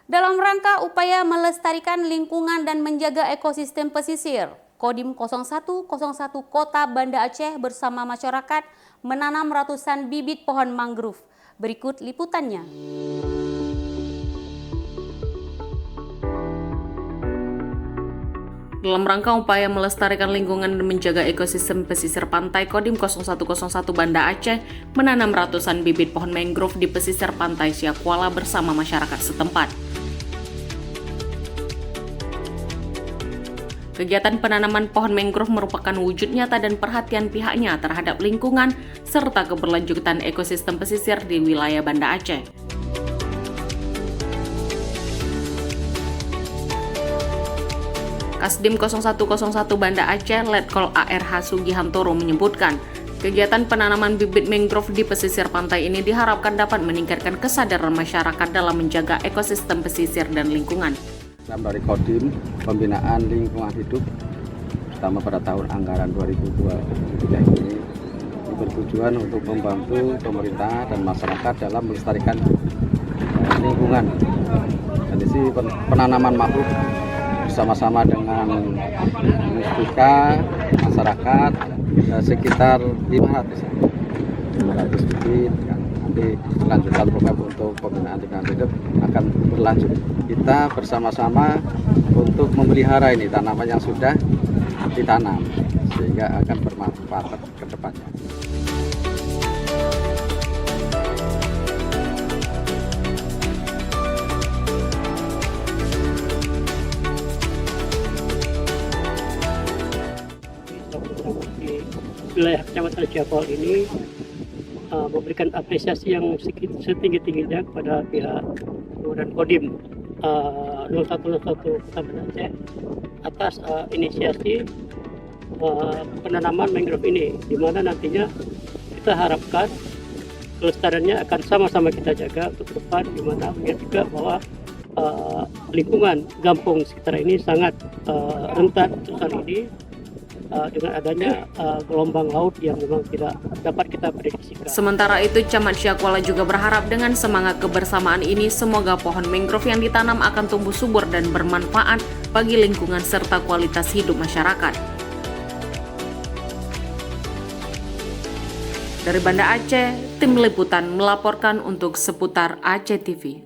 Dalam rangka upaya melestarikan lingkungan dan menjaga ekosistem pesisir, Kodim 0101 Kota Banda Aceh bersama masyarakat menanam ratusan bibit pohon mangrove. Berikut liputannya. Dalam rangka upaya melestarikan lingkungan dan menjaga ekosistem pesisir pantai, Kodim 0101 Banda Aceh menanam ratusan bibit pohon mangrove di pesisir pantai Siakuala bersama masyarakat setempat. Kegiatan penanaman pohon mangrove merupakan wujud nyata dan perhatian pihaknya terhadap lingkungan serta keberlanjutan ekosistem pesisir di wilayah Banda Aceh. Kasdim 0101 Banda Aceh, Letkol ARH Sugihantoro menyebutkan, kegiatan penanaman bibit mangrove di pesisir pantai ini diharapkan dapat meningkatkan kesadaran masyarakat dalam menjaga ekosistem pesisir dan lingkungan. Dari Kodim Pembinaan Lingkungan Hidup pertama pada tahun anggaran 2023 ini bertujuan untuk membantu pemerintah dan masyarakat dalam melestarikan lingkungan. Dan di sini penanaman mangrove bersama-sama dengan Mustika, masyarakat sekitar 500 bibit. Nanti kelanjutan program untuk pembinaan lingkungan hidup akan berlanjut. Kita bersama-sama untuk memelihara ini tanaman yang sudah ditanam sehingga akan bermanfaat ke depannya. Di wilayah Kecamatan Siakuala ini memberikan apresiasi yang setinggi-tingginya kepada pihak dan Kodim 0101 Kota Banda Aceh atas inisiasi penanaman mangrove ini, di mana nantinya kita harapkan kelestariannya akan sama-sama kita jaga untuk depan, di mana melihat juga bahwa lingkungan Gampong sekitar ini sangat rentan saat ini dengan adanya gelombang laut yang memang tidak dapat kita prediksikan. Sementara itu, Camat Siakuala juga berharap dengan semangat kebersamaan ini, semoga pohon mangrove yang ditanam akan tumbuh subur dan bermanfaat bagi lingkungan serta kualitas hidup masyarakat. Dari Banda Aceh, tim liputan melaporkan untuk Seputar Aceh TV.